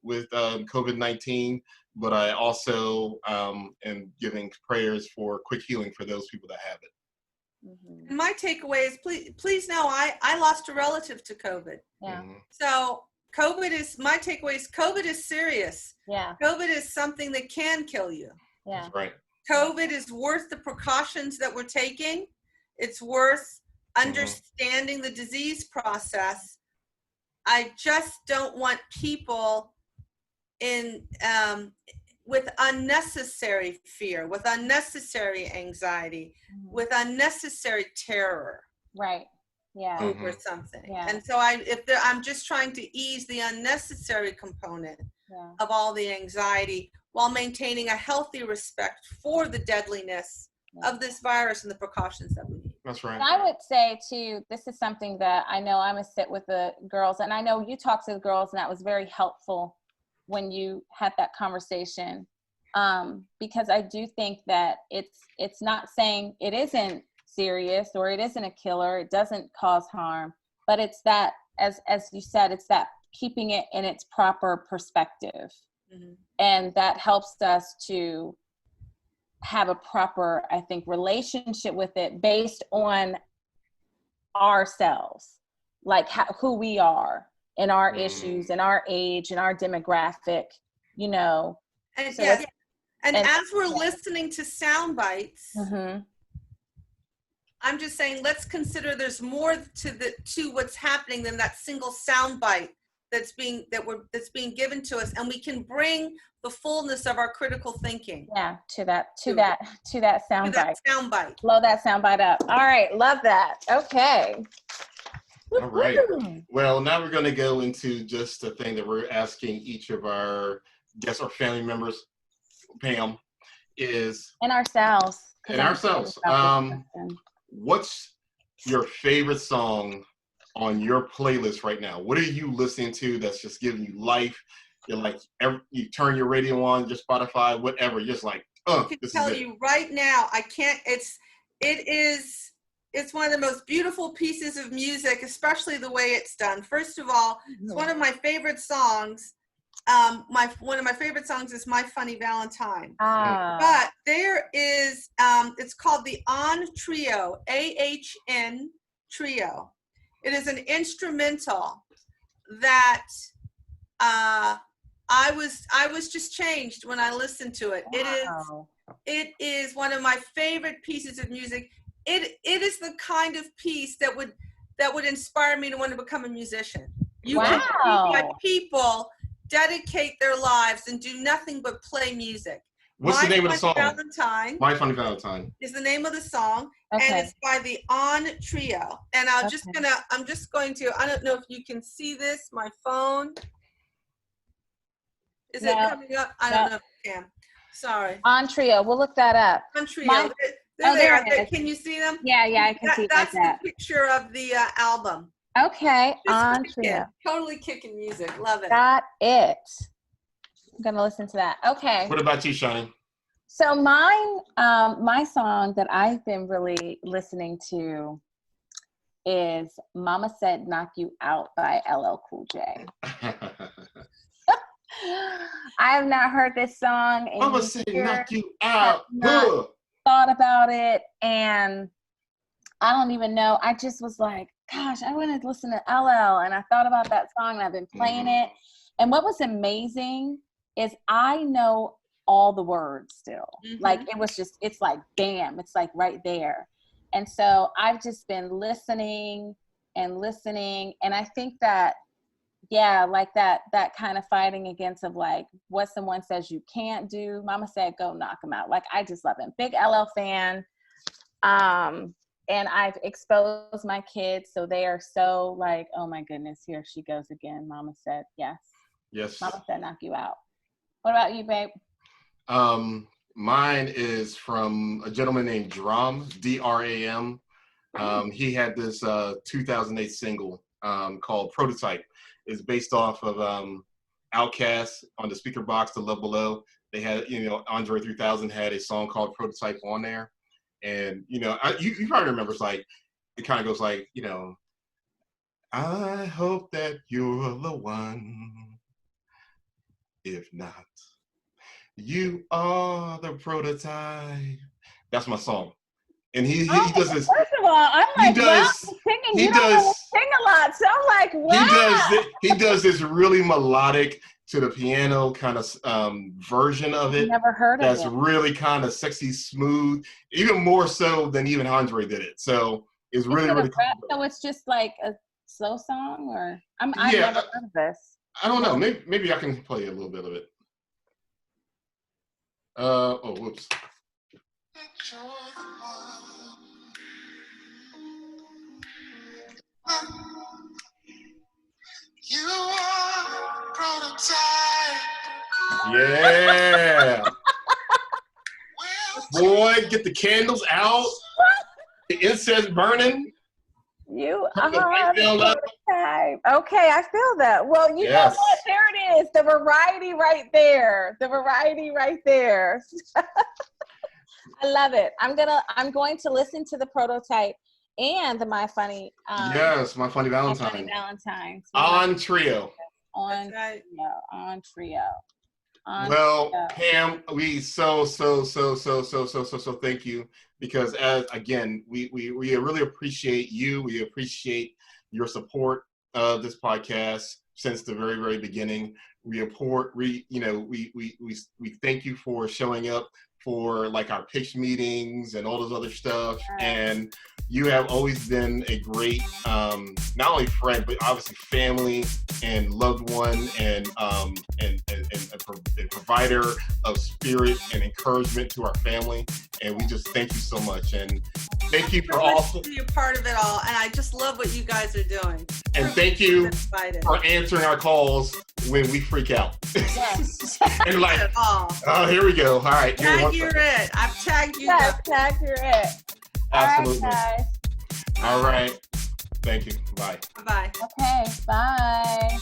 with COVID-19, but I also am giving prayers for quick healing for those people that have it. Mm-hmm. My takeaway is please know I lost a relative to COVID. Yeah. So my takeaway is COVID is serious. Yeah. COVID is something that can kill you. Yeah. That's right. COVID is worth the precautions that we're taking. It's worth understanding the disease process. I just don't want people with unnecessary fear, with unnecessary anxiety, with unnecessary terror. Right. Yeah. Over something. Yeah. And so I'm just trying to ease the unnecessary component of all the anxiety while maintaining a healthy respect for the deadliness of this virus and the precautions that we need. That's right. And I would say too, this is something that I know I'm gonna sit with the girls, and I know you talked to the girls, and that was very helpful when you had that conversation, because I do think that it's not saying it isn't serious or it isn't a killer, it doesn't cause harm, but it's that, as you said, it's that keeping it in its proper perspective. And that helps us to have a proper, I think, relationship with it based on ourselves, like who we are and our issues and our age and our demographic, you know. And so and as we're listening to sound bites, I'm just saying, let's consider there's more to what's happening than that single sound bite that's being given to us, and we can bring the fullness of our critical thinking. Yeah, to that sound bite. Blow that sound bite up. All right, love that. Okay. All right. Well, now we're going to go into just a thing that we're asking each of our guests or family members, Pam, is and ourselves. What's your favorite song on your playlist right now? What are you listening to that's just giving you life? You're like, you turn your radio on, your Spotify, whatever. You're just like, I can tell you right now, I can't. It it's one of the most beautiful pieces of music, especially the way it's done. First of all, it's one of my favorite songs. One of my favorite songs is My Funny Valentine. But there is, it's called the On Trio, AHN Trio. It is an instrumental that I was just changed when I listened to it. Wow. It is one of my favorite pieces of music. It is the kind of piece that would inspire me to want to become a musician. You can see why people dedicate their lives and do nothing but play music. What's the name of the song? Valentine. My Funny Valentine is the name of the song, and it's by the On Trio. And I'm just going to, I don't know if you can see this, my phone. Is it coming up? I don't know if you can. Sorry. On Trio. We'll look that up. On Trio. There it is. Can you see them? Yeah, I can see that's that. The picture of the album. Okay, On Trio. Totally kicking music. Love it. Got it. I'm going to listen to that. Okay. What about you, Shani? So mine, my song that I've been really listening to is Mama Said Knock You Out by LL Cool J. I have not heard this song in Mama Said Knock You Out. Thought about it, and I don't even know. I just was like, gosh, I want to listen to LL, and I thought about that song, and I've been playing it. And what was amazing is I know all the words still. Like it was just, it's like, bam, it's like right there. And so I've just been listening. And I think that, yeah, like that kind of fighting against of like what someone says you can't do. Mama said, go knock him out. Like, I just love him. Big LL fan. And I've exposed my kids. So they are so like, oh my goodness, here she goes again. Mama said, yes. Mama said, knock you out. What about you, babe? Mine is from a gentleman named Drum, D-R-A-M. He had this 2008 single called Prototype. It's based off of Outkast on the speaker box, The Love Below. They had, Andre 3000 had a song called Prototype on there. And, you probably remember, it's like, it kind of goes like, I hope that you're the one. If not, you are the prototype. That's my song. And he does this. First of all, I'm like, wow, singing. You don't really sing a lot, so I'm like, wow. He does this really melodic to the piano kind of version of it. Never heard of it. That's really kind of sexy, smooth, even more so than even Andre did it. So it's really cool. So it's just like a slow song, or I've never heard of this. I don't know. Maybe I can play a little bit of it. Whoops. You are prototype. Yeah. Boy, get the candles out. The incense burning. You are the prototype. Okay, I feel that. Well, you know what? There it is. The variety right there. I love it. I'm going to listen to the Prototype and the My Funny. My Funny Valentine. My Funny Valentine. On Trio. On Trio. Well, Pam, we so thank you, because we really appreciate you. We appreciate your support of this podcast since the very, very beginning. We thank you for showing up for like our pitch meetings and all those other stuff. And you have always been a great, not only friend, but obviously family and loved one, and provider of spirit and encouragement to our family. And we just thank you so much. And thank you for also being a part of it all. And I just love what you guys are doing. And thank you for answering our calls when we freak out. Yes. And like, oh, here we go. All right. Tag you're it. I've tagged you. Yes, tag you're it. Absolutely. All right, guys. All right. Thank you. Bye. Bye. Okay. Bye.